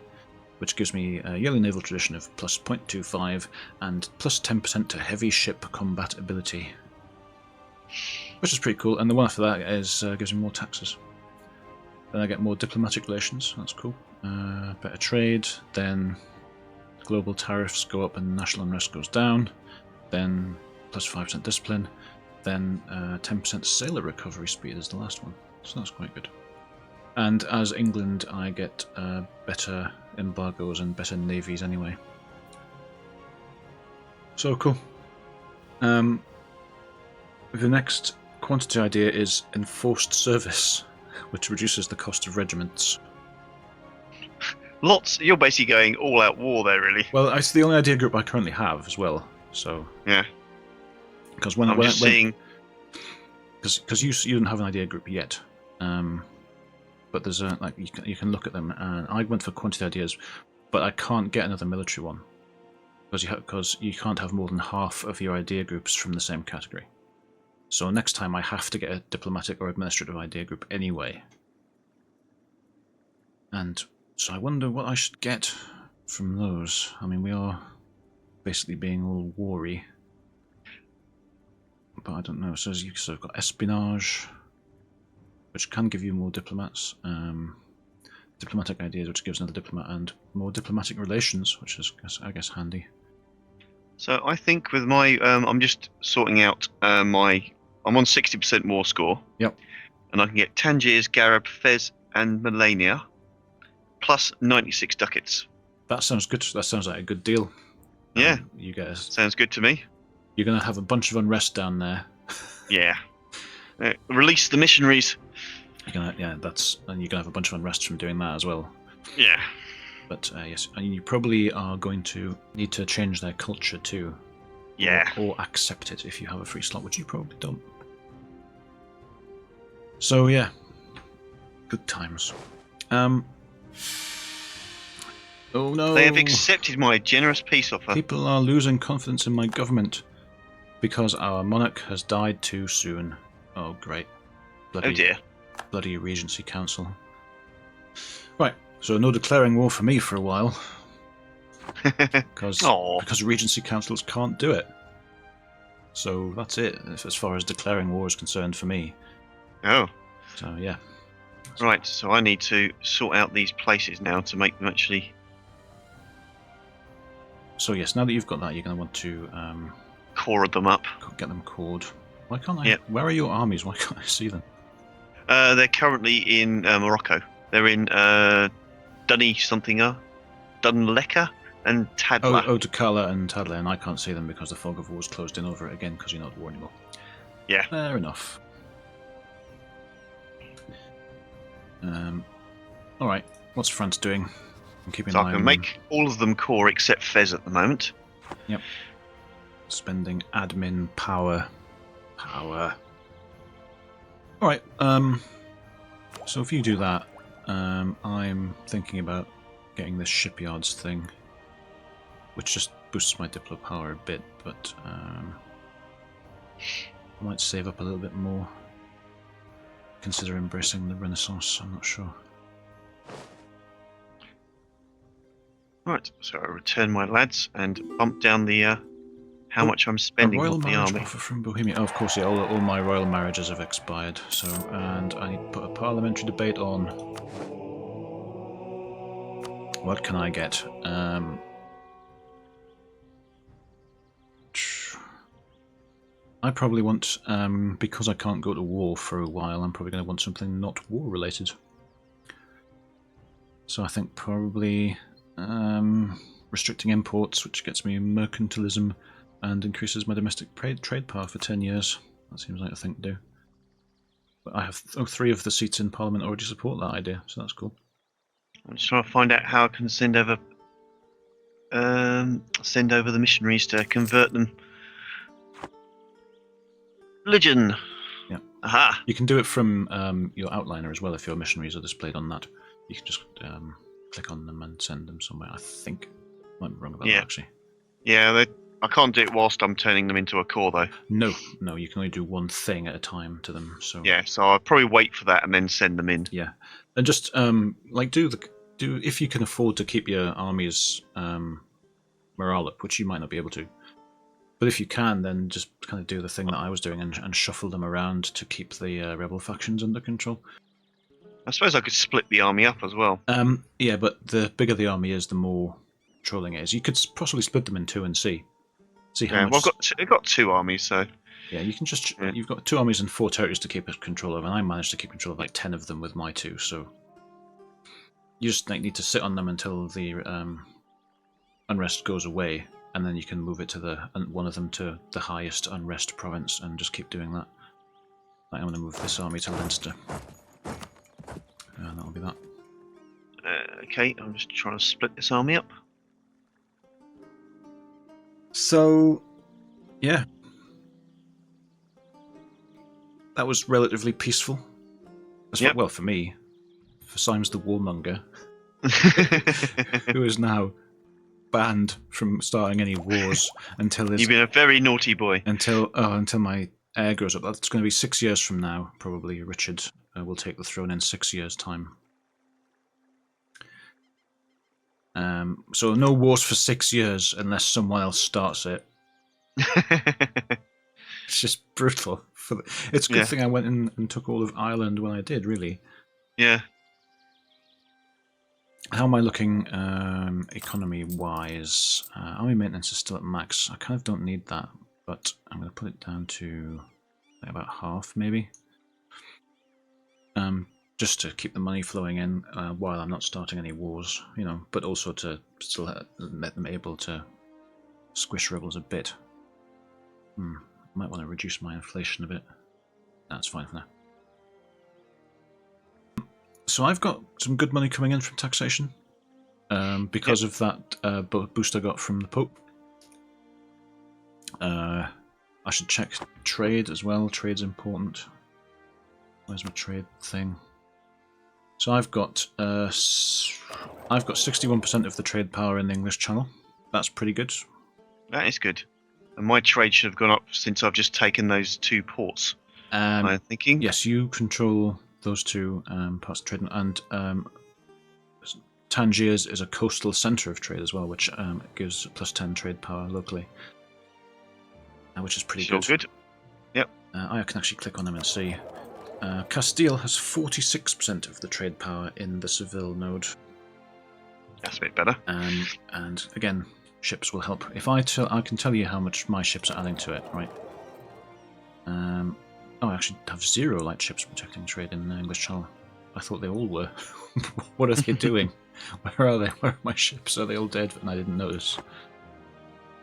which gives me a yearly naval tradition of plus 0.25 and plus 10% to heavy ship combat ability, which is pretty cool. And the one after that is gives me more taxes. Then I get more diplomatic relations. That's cool. Better trade. Then global tariffs go up and national unrest goes down. Then plus 5% discipline. Then 10% sailor recovery speed is the last one. So that's quite good. And as England, I get better embargoes and better navies anyway. So cool. The next quantity idea is enforced service, which reduces the cost of regiments. You're basically going all-out war there, really. Well, it's the only idea group I currently have as well. So yeah, because because you don't have an idea group yet, but there's you can look at them. And I went for quantity ideas, but I can't get another military one because you can't have more than half of your idea groups from the same category. So next time I have to get a diplomatic or administrative idea group anyway. And so I wonder what I should get from those. I mean, we are basically being all war-y. But I don't know. So I've got espionage, which can give you more diplomats. Diplomatic ideas, which gives another diplomat, and more diplomatic relations, which is, I guess, handy. So I think with my, I'm just sorting out I'm on 60% war score. Yep. And I can get Tangiers, Garab, Fez, and Melania, plus 96 ducats. That sounds good. That sounds like a good deal. Yeah. You get sounds good to me. You're going to have a bunch of unrest down there. Yeah. Release the missionaries. And you're going to have a bunch of unrest from doing that as well. Yeah. But yes, and you probably are going to need to change their culture too. Yeah. Or accept it if you have a free slot, which you probably don't. So yeah, good times. Oh no! They have accepted my generous peace offer. People are losing confidence in my government because our monarch has died too soon. Oh great! Oh dear! Bloody Regency Council. Right. So no declaring war for me for a while. Because Regency Councils can't do it. So that's it, as far as declaring war is concerned for me. Oh. So yeah. Right, so I need to sort out these places now to make them actually... So yes, now that you've got that, you're going to want to... core them up. Get them cored. Why can't I... Yep. Where are your armies? Why can't I see them? They're currently in Morocco. They're in Dunleka and Tadla. Oh, Dakala and Tadla, and I can't see them because the fog of war is closed in over it again because you're not at war anymore. Yeah. Fair enough. Alright, what's France doing? I'm keeping so I can make all of them core except Fez at the moment. Yep. Spending admin power. Alright, so if you do that, I'm thinking about getting this shipyards thing, which just boosts my Diplo power a bit, but I might save up a little bit more. Consider embracing the Renaissance, I'm not sure. Right, so I return my lads and bump down the how much I'm spending a royal on the marriage army. offer from Bohemia. Oh, of course, yeah, all my royal marriages have expired. So, and I need to put a parliamentary debate on. What can I get? I probably want, because I can't go to war for a while, I'm probably going to want something not war related. So I think probably restricting imports, which gets me mercantilism and increases my domestic trade power for 10 years. That seems like a thing to do. But I have 3 of the seats in Parliament already support that idea, so that's cool. I'm just trying to find out how I can send over the missionaries to convert them. Religion. Yeah. Aha. You can do it from your outliner as well if your missionaries are displayed on that. You can just click on them and send them somewhere. I think. I might be wrong about that actually. Yeah, I can't do it whilst I'm turning them into a core though. No, you can only do one thing at a time to them. So yeah, so I'll probably wait for that and then send them in. Yeah, and just like do if you can afford to keep your army's morale up, which you might not be able to. But if you can, then just kind of do the thing that I was doing and shuffle them around to keep the rebel factions under control. I suppose I could split the army up as well. Yeah, but the bigger the army is, the more trolling it is. You could possibly split them in 2 and see how much. Well, I've got 2 armies, so yeah, you can just you've got 2 armies and 4 territories to keep control of, and I managed to keep control of like 10 of them with my 2. So you just need to sit on them until the unrest goes away, and then you can move it to one of them to the highest unrest province, and just keep doing that. I'm going to move this army to Leinster. That'll be that. Okay, I'm just trying to split this army up. So, yeah. That was relatively peaceful. Yep. Well, for me. For Symes the Warmonger, who is now banned from starting any wars until his... You've been a very naughty boy. Until my heir grows up. That's going to be 6 years from now, probably. Richard will take the throne in 6 years' time. So no wars for 6 years unless someone else starts it. It's just brutal. It's a good thing I went in and took all of Ireland when I did, really. Yeah. How am I looking economy-wise? Army maintenance is still at max. I kind of don't need that, but I'm going to put it down to like about half, maybe. Just to keep the money flowing in while I'm not starting any wars, but also to still let them able to squish rebels a bit. Might want to reduce my inflation a bit. That's fine for now. So I've got some good money coming in from taxation because of that boost I got from the Pope. I should check trade as well. Trade's important. Where's my trade thing? So I've got 61% of the trade power in the English Channel. That's pretty good. That is good. And my trade should have gone up since I've just taken those 2 ports. I'm thinking. Yes, you control those 2 parts of trade, and Tangiers is a coastal centre of trade as well, which gives +10 trade power locally, which is pretty good. Yep. I can actually click on them and see. Castile has 46% of the trade power in the Seville node. That's a bit better. And again, ships will help. If I can tell you how much my ships are adding to it, right? I actually have 0 light ships protecting trade in the English Channel. I thought they all were. What are they doing? Where are they? Where are my ships? Are they all dead and I didn't notice?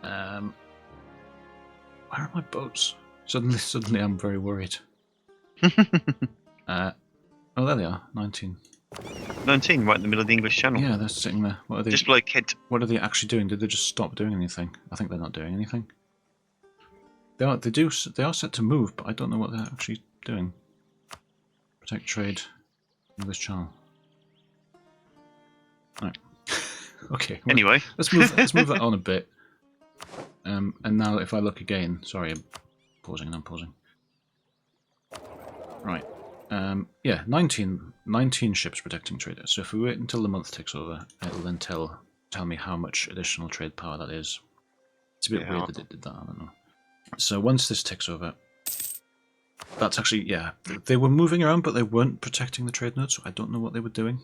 Where are my boats? Suddenly I'm very worried. There they are. 19. 19, right in the middle of the English Channel. Yeah, they're sitting there. What are they? Just below Kent. What are they actually doing? Did they just stop doing anything? I think they're not doing anything. They are set to move, but I don't know what they're actually doing. Protect trade, English Channel. Right. Okay. Anyway, let's move that on a bit. And now, if I look again, sorry, I'm pausing and unpausing. Right. Yeah, 19 ships protecting traders. So if we wait until the month ticks over, it'll then tell me how much additional trade power that is. It's a bit weird that it did that. I don't know. So once this ticks over, that's actually, yeah, they were moving around, but they weren't protecting the trade nodes. So I don't know what they were doing.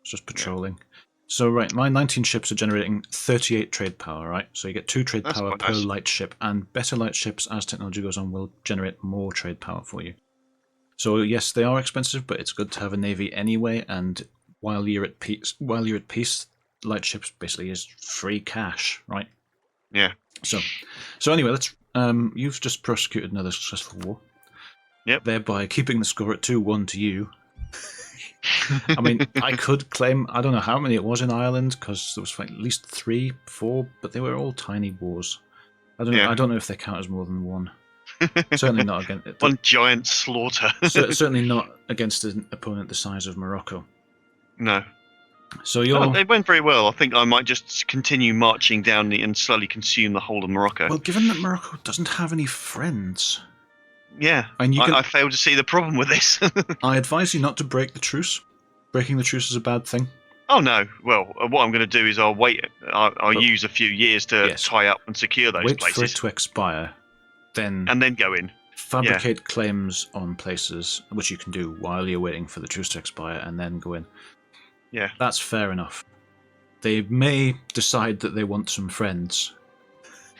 It's just patrolling. Yeah. So right, my 19 ships are generating 38 trade power, right? So you get 2 trade power per light ship, and better light ships, as technology goes on, will generate more trade power for you. So yes, they are expensive, but it's good to have a navy anyway. And while you're at peace, light ships basically is free cash, right? Yeah. So anyway, let's. You've just prosecuted another successful war. Yep. Thereby keeping the score at 2-1 to you. I mean, I could claim, I don't know how many it was in Ireland, because there was at least 3, 4, but they were all tiny wars. I don't know. I don't know if they count as more than one. Certainly not against one giant slaughter. Certainly not against an opponent the size of Morocco. No. So it went very well. I think I might just continue marching down and slowly consume the whole of Morocco. Well, given that Morocco doesn't have any friends. Yeah, and I failed to see the problem with this. I advise you not to break the truce. Breaking the truce is a bad thing. Oh no! Well, what I'm going to do is I'll wait. I'll use a few years to tie up and secure those places. Wait for it to expire, and then go in. Fabricate claims on places, which you can do while you're waiting for the truce to expire, and then go in. Yeah, that's fair enough. They may decide that they want some friends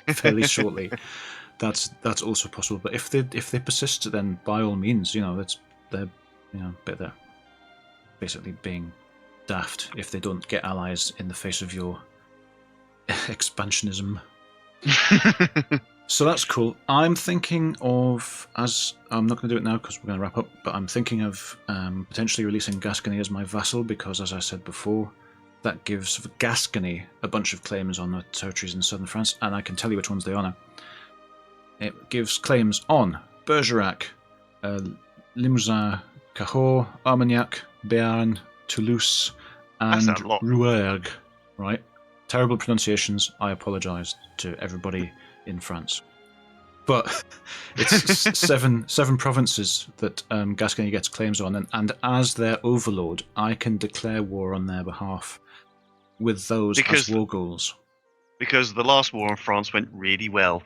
fairly shortly. That's also possible. But if they persist, then by all means, they're basically being daft if they don't get allies in the face of your expansionism. So that's cool. I'm thinking of, as I'm not going to do it now because we're going to wrap up, but I'm thinking of potentially releasing Gascony as my vassal because, as I said before, that gives Gascony a bunch of claims on the territories in southern France, and I can tell you which ones they are now. It gives claims on Bergerac, Limousin, Cahors, Armagnac, Béarn, Toulouse, and Rouergue. Right? Terrible pronunciations. I apologise to everybody in France. But it's seven provinces that Gascony gets claims on, and as their overlord, I can declare war on their behalf with those as war goals. Because the last war in France went really well.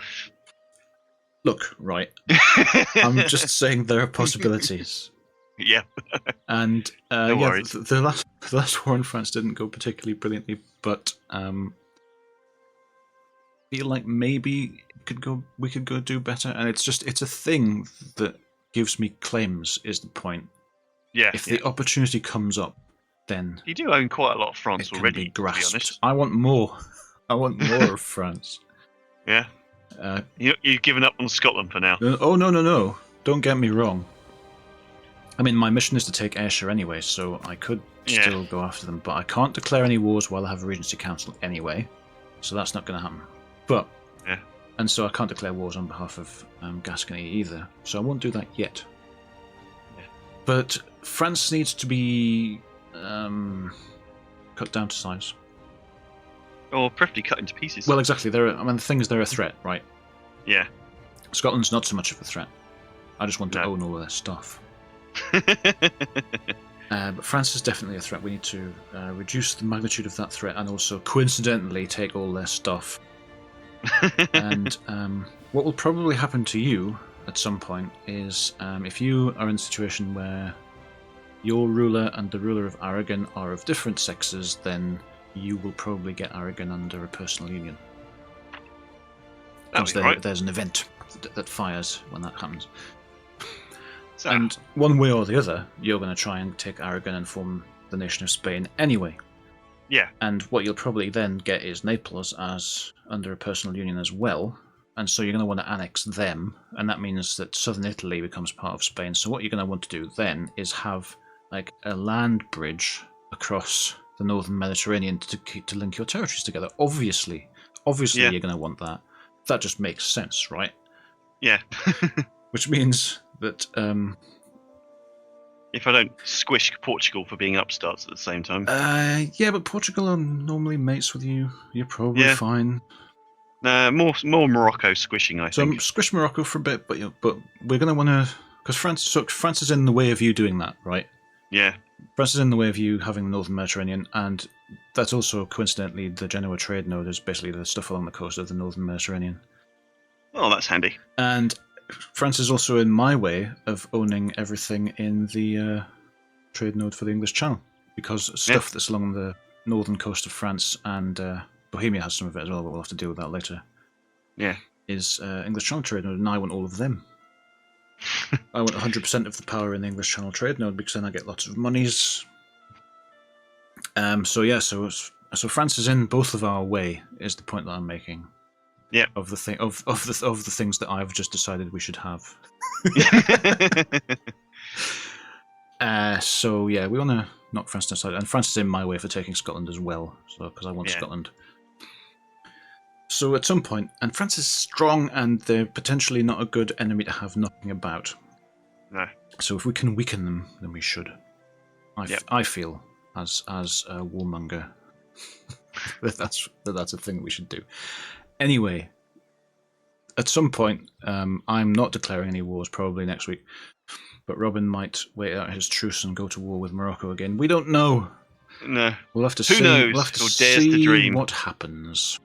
Look, right. I'm just saying there are possibilities. Yeah. And the last war in France didn't go particularly brilliantly, but feel like maybe we could go do better, and it's a thing that gives me claims is the point. Yeah. If the opportunity comes up, then you do own quite a lot of France already. To be honest, I want more. I want more of France. Yeah. You've given up on Scotland for now. Oh no! Don't get me wrong. I mean, my mission is to take Ayrshire anyway, so I could still go after them, but I can't declare any wars while I have a Regency Council anyway, so that's not going to happen. But and so I can't declare wars on behalf of Gascony either, so I won't do that yet. Yeah. But France needs to be cut down to size. Or preferably cut into pieces. Well, exactly. The thing is, they're a threat, right? Yeah. Scotland's not so much of a threat. I just want to own all of their stuff. But France is definitely a threat. We need to reduce the magnitude of that threat and also, coincidentally, take all their stuff. And what will probably happen to you at some point is if you are in a situation where your ruler and the ruler of Aragon are of different sexes, then you will probably get Aragon under a personal union. There's an event that fires when that happens. So. And one way or the other, you're going to try and take Aragon and form the nation of Spain anyway. Yeah. And what you'll probably then get is Naples as under a personal union as well. And so you're going to want to annex them, and that means that southern Italy becomes part of Spain. So what you're going to want to do then is have like a land bridge across the northern Mediterranean to link your territories together. Obviously, you're going to want that. That just makes sense, right? Yeah. Which means that If I don't squish Portugal for being upstarts at the same time. Yeah, but Portugal are normally mates with you. You're probably Yeah. fine. More Morocco squishing, I So think. squish Morocco for a bit, but we're going to want to, because France is in the way of you doing that, right? Yeah. France is in the way of you having the Northern Mediterranean, and that's also coincidentally the Genoa trade node is basically the stuff along the coast of the Northern Mediterranean. Oh, that's handy. And France is also in my way of owning everything in the trade node for the English Channel, because stuff that's along the northern coast of France and Bohemia has some of it as well, but we'll have to deal with that later. Yeah. Is English Channel trade node, and I want all of them. I want 100% of the power in the English Channel trade node because then I get lots of monies. So France is in both of our way is the point that I'm making. Yeah. Of the thing of the things that I've just decided we should have. So yeah, we want to knock France aside, and France is in my way for taking Scotland as well. So because I want Scotland. So at some point, and France is strong, and they're potentially not a good enemy to have knocking about. No. So if we can weaken them, then we should. I feel as a warmonger that's a thing that we should do. Anyway, at some point, I'm not declaring any wars. Probably next week, but Robin might wait out his truce and go to war with Morocco again. We don't know. No. We'll have to Who see. knows? We'll have to Who dares to dream? What happens.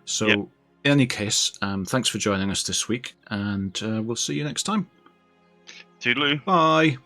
So, in any case, thanks for joining us this week, and we'll see you next time. Toodaloo. Bye.